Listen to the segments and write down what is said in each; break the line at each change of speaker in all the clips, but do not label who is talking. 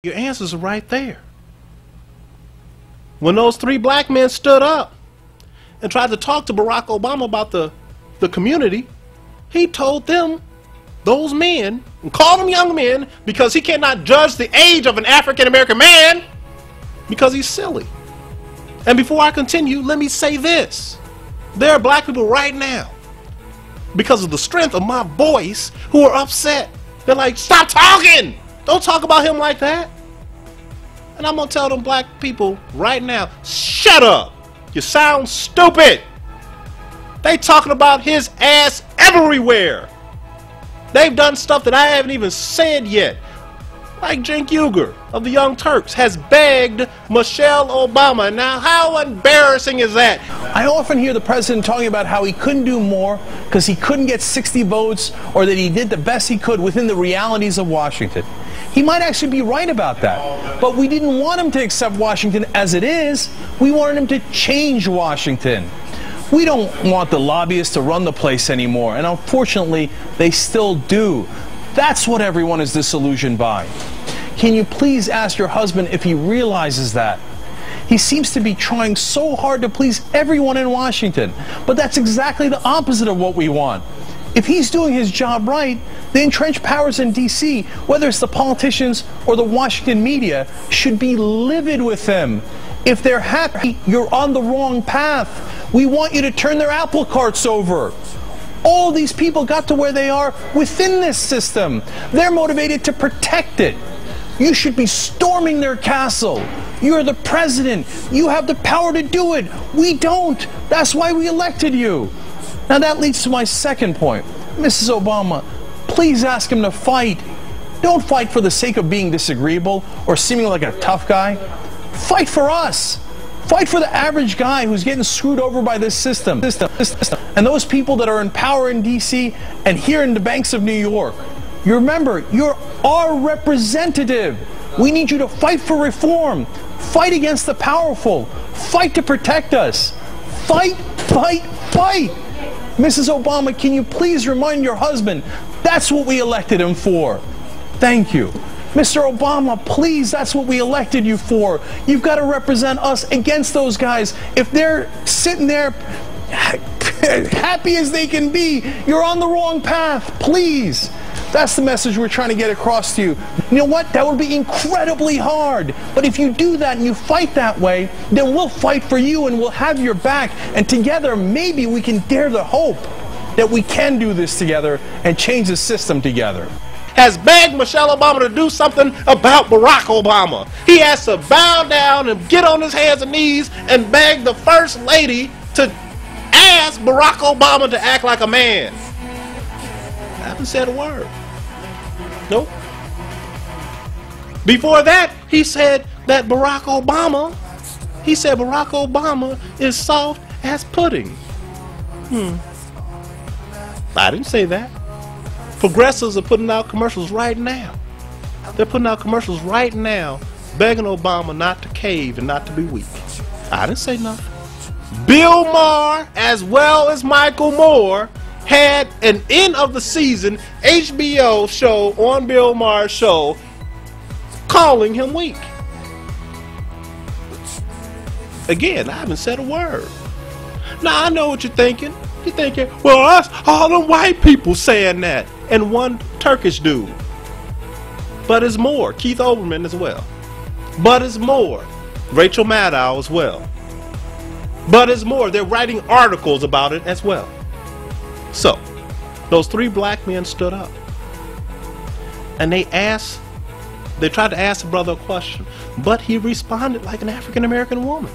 Your answers are right there. When those three black men stood up and tried to talk to Barack Obama about the community, he told them, those men, and called them young men because he cannot judge the age of an African-American man because he's silly. And before I continue, let me say this. There are black people right now, because of the strength of my voice, who are upset. They're like, stop talking! Don't talk about him like that. And I'm going to tell them black people right now, shut up! You sound stupid! They talking about his ass everywhere. They've done stuff that I haven't even said yet. Like Cenk Uygur of the Young Turks has begged Michelle Obama. Now, how embarrassing is that?
I often hear the president talking about how he couldn't do more because he couldn't get 60 votes, or that he did the best he could within the realities of Washington. He might actually be right about that. But we didn't want him to accept Washington as it is. We wanted him to change Washington. We don't want the lobbyists to run the place anymore, and unfortunately, they still do. That's what everyone is disillusioned by. Can you please ask your husband if he realizes that? He seems to be trying so hard to please everyone in Washington, but that's exactly the opposite of what we want. If he's doing his job right, the entrenched powers in D.C., whether it's the politicians or the Washington media, should be livid with him. If they're happy, you're on the wrong path. We want you to turn their apple carts over. All these people got to where they are within this system. They're motivated to protect it. You should be storming their castle. You're the president. You have the power to do it. We don't. That's why we elected you. Now that leads to my second point. Mrs. Obama, please ask him to fight. Don't fight for the sake of being disagreeable or seeming like a tough guy. Fight for us. Fight for the average guy who's getting screwed over by this system. And those people that are in power in D.C. and here in the banks of New York. You remember, you're our representative. We need you to fight for reform. Fight against the powerful. Fight to protect us. Fight, fight, fight. Mrs. Obama, can you please remind your husband that's what we elected him for? Thank you. Mr. Obama, please, that's what we elected you for. You've got to represent us against those guys. If they're sitting there happy as they can be, you're on the wrong path. Please. That's the message we're trying to get across to you. You know what? That would be incredibly hard. But if you do that and you fight that way, then we'll fight for you and we'll have your back. And together, maybe we can dare the hope that we can do this together and change the system together.
Has begged Michelle Obama to do something about Barack Obama. He has to bow down and get on his hands and knees and beg the First Lady to ask Barack Obama to act like a man. I haven't said a word. Nope. Before that, he said that Barack Obama is soft as pudding. I didn't say that. Progressives are putting out commercials right now. They're putting out commercials right now begging Obama not to cave and not to be weak. I didn't say nothing. Bill Maher, as well as Michael Moore, had an end of the season HBO show on Bill Maher's show calling him weak. Again, I haven't said a word. Now I know what you're thinking. You're thinking, well, us, all them white people saying that, and one Turkish dude. But it's more. Keith Olbermann as well. But it's more. Rachel Maddow as well. But it's more. They're writing articles about it as well. So, those three black men stood up. And they tried to ask the brother a question. But he responded like an African-American woman.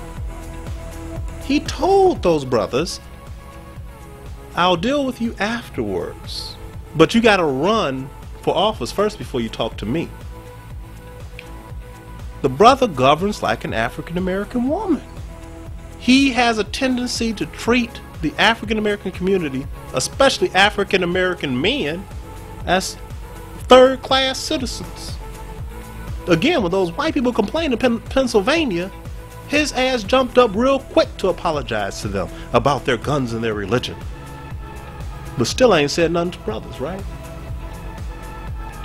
He told those brothers, I'll deal with you afterwards. But you got to run for office first before you talk to me. The brother governs like an African-American woman. He has a tendency to treat the African-American community, especially African-American men, as third-class citizens. Again, when those white people complained in Pennsylvania, his ass jumped up real quick to apologize to them about their guns and their religion. But still ain't said nothing to brothers, right?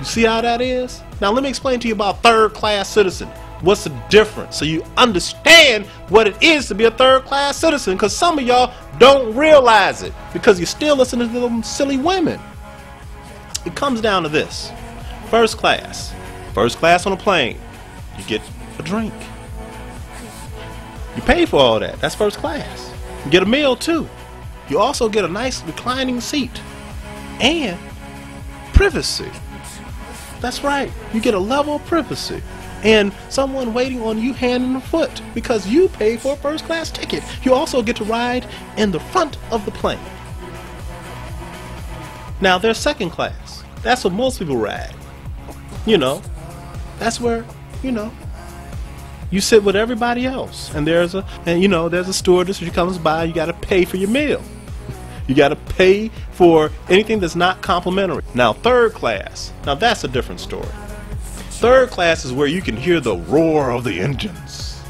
You see how that is? Now let me explain to you about third-class citizen. What's the difference? So you understand what it is to be a third-class citizen, because some of y'all don't realize it because you're still listening to them silly women. It comes down to this. First class on a plane, you get a drink. You pay for all that. That's first class. You get a meal too. You also get a nice reclining seat and privacy. That's right. You get a level of privacy and someone waiting on you hand and foot because you paid for a first class ticket. You also get to ride in the front of the plane. Now there's second class. That's what most people ride. You know, that's where, you know, you sit with everybody else, and there's a stewardess who comes by. You got to pay for your meal. You got to pay for anything that's not complimentary. Now, third class. Now, that's a different story. Third class is where you can hear the roar of the engines.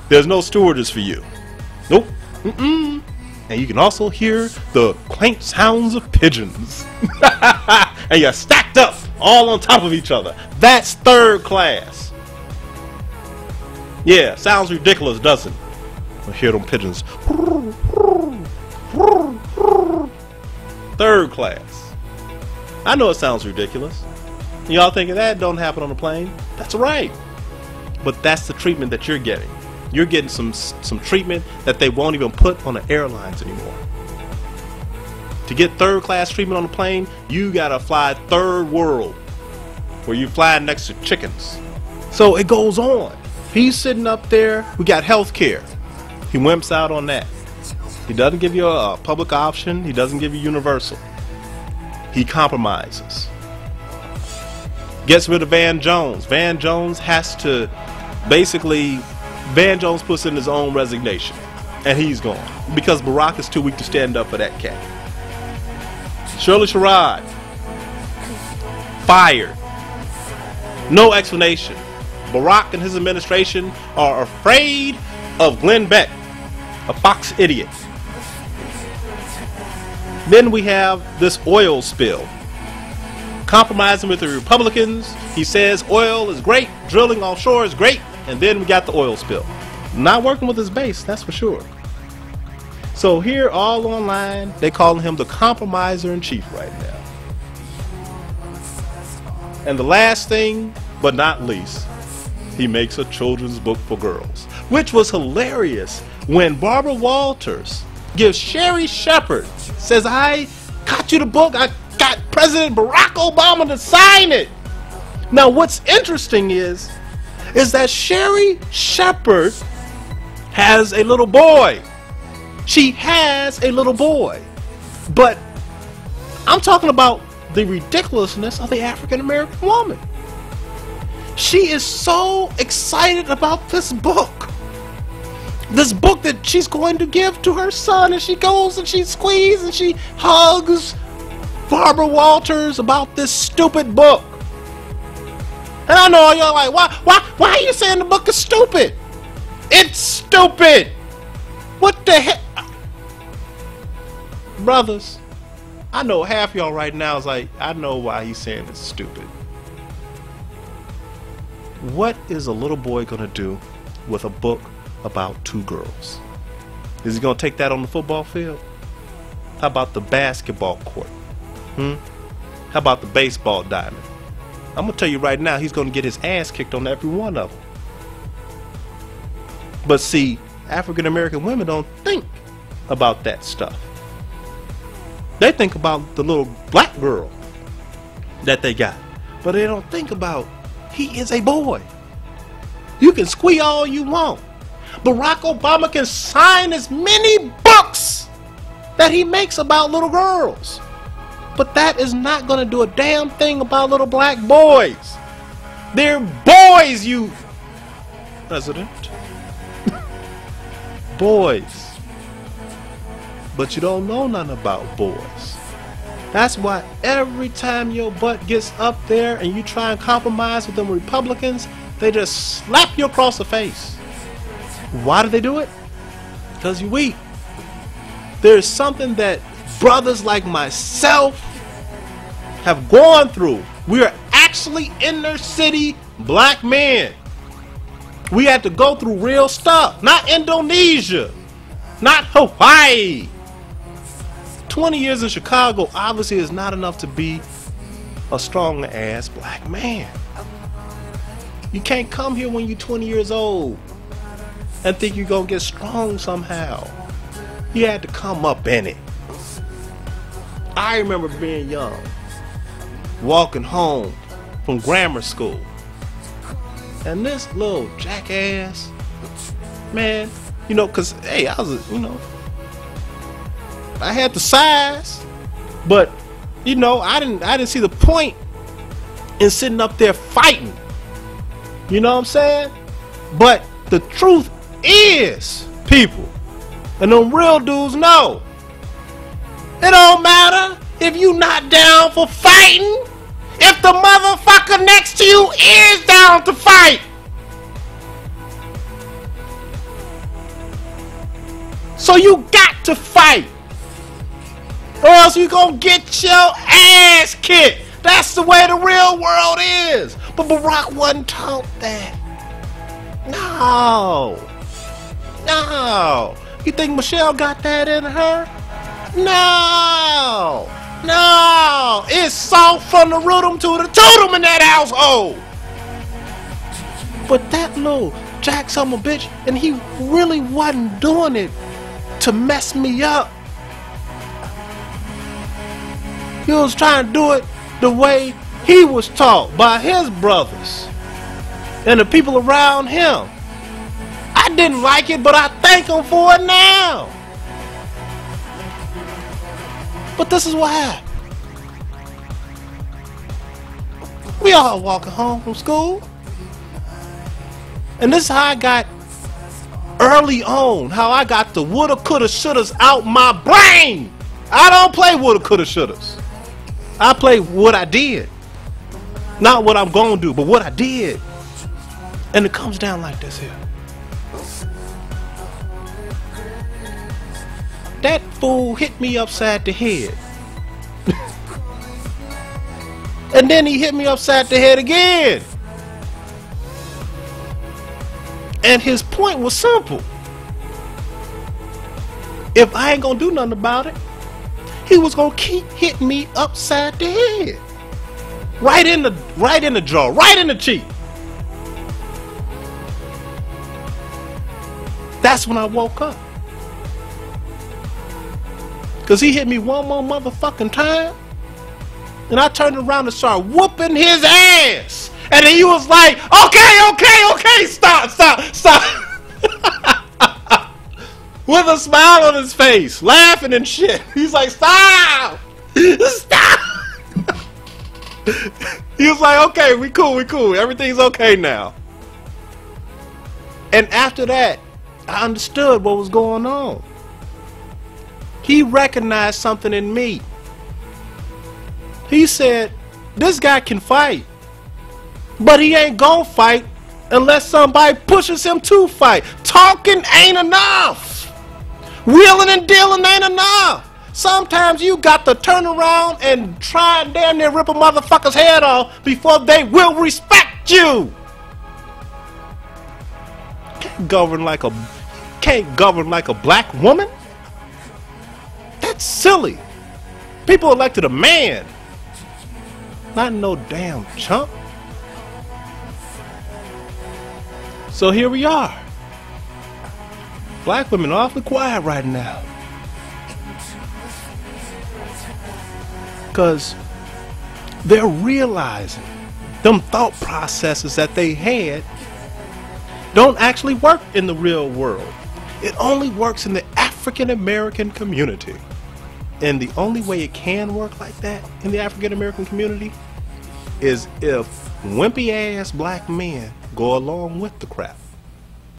There's no stewardess for you. Nope. Mm-mm. And you can also hear the quaint sounds of pigeons. And you're stacked up all on top of each other. That's third class. Yeah, sounds ridiculous, doesn't it? I hear them pigeons. Third class. I know it sounds ridiculous. Y'all thinking that don't happen on a plane? That's right. But that's the treatment that you're getting. You're getting some treatment that they won't even put on the airlines anymore. To get third class treatment on a plane, you gotta fly third world, where you fly next to chickens. So it goes on. He's sitting up there. We got health care. He wimps out on that. He doesn't give you a public option. He doesn't give you universal. He compromises. Gets rid of Van Jones. Van Jones has to basically, Van Jones puts in his own resignation. And he's gone. Because Barack is too weak to stand up for that cat. Shirley Sherrod. Fired. No explanation. Barack and his administration are afraid of Glenn Beck, a Fox idiot. Then we have this oil spill. Compromising with the Republicans. He says oil is great, drilling offshore is great, and then we got the oil spill. Not working with his base, that's for sure. So here, all online, they call him the compromiser-in-chief right now. And the last thing, but not least, he makes a children's book for girls, which was hilarious when Barbara Walters gives Sherry Shepard, says, I got you the book, I got President Barack Obama to sign it. Now what's interesting is that Sherry Shepard has a little boy. She has a little boy. But I'm talking about the ridiculousness of the African American woman. She is so excited about this book. This book that she's going to give to her son, and she goes and she squeezes and she hugs Barbara Walters about this stupid book. And I know y'all like, why are you saying the book is stupid? It's stupid. What the heck? Brothers, I know half y'all right now is like, I know why he's saying it's stupid. What is a little boy gonna do with a book about two girls? Is he gonna take that on the football field? How about the basketball court? How about the baseball diamond? I'm gonna tell you right now, he's gonna get his ass kicked on every one of them. But see, African American women don't think about that stuff. They think about the little black girl that they got, but they don't think about he is a boy. You can squee all you want. Barack Obama can sign as many books that he makes about little girls, but that is not going to do a damn thing about little black boys. They're boys, you president. Boys. But you don't know nothing about boys. That's why every time your butt gets up there and you try and compromise with them Republicans, they just slap you across the face. Why do they do it? Because you're weak. There's something that brothers like myself have gone through. We are actually inner city black men. We had to go through real stuff. Not Indonesia. Not Hawaii. 20 years in Chicago obviously is not enough to be a strong ass black man. You can't come here when you're 20 years old and think you're gonna get strong somehow. You had to come up in it. I remember being young, walking home from grammar school, and this little jackass, man, you know, cause hey, I was, you know, I had the size, but you know, I didn't see the point in sitting up there fighting. You know what I'm saying? But the truth is, people, and them real dudes know, it don't matter if you not down for fighting, if the motherfucker next to you is down to fight. So you got to fight, or else you gonna get your ass kicked. That's the way the real world is. But Barack wasn't taught that. No. No. You think Michelle got that in her? No. No. It's soft from the rootum to the tootum in that household. But that little jack son of a bitch, and he really wasn't doing it to mess me up. He was trying to do it the way he was taught by his brothers and the people around him. I didn't like it, but I thank him for it now. But this is what happened. We all walking home from school, and this is how I got early on, how I got the woulda, coulda, shouldas out my brain. I don't play woulda, coulda, shouldas. I play what I did. Not what I'm gonna do, but what I did. And it comes down like this here. That fool hit me upside the head. And then he hit me upside the head again. And his point was simple. If I ain't gonna do nothing about it, he was gonna keep hitting me upside the head. Right in the jaw, right in the cheek. That's when I woke up. Cause he hit me one more motherfucking time, and I turned around and started whooping his ass. And then he was like, okay, stop. With a smile on his face, laughing and shit. He's like, stop. He was like, okay, we cool. Everything's okay now. And after that, I understood what was going on. He recognized something in me. He said, this guy can fight, but he ain't gonna fight unless somebody pushes him to fight. Talking ain't enough. Wheeling and dealing ain't enough. Sometimes you got to turn around and try and damn near rip a motherfucker's head off before they will respect you. Can't govern like a black woman. That's silly. People elected a man, not no damn chump. So here we are. Black women are awfully quiet right now. Because they're realizing them thought processes that they had don't actually work in the real world. It only works in the African American community. And the only way it can work like that in the African American community is if wimpy ass black men go along with the crap.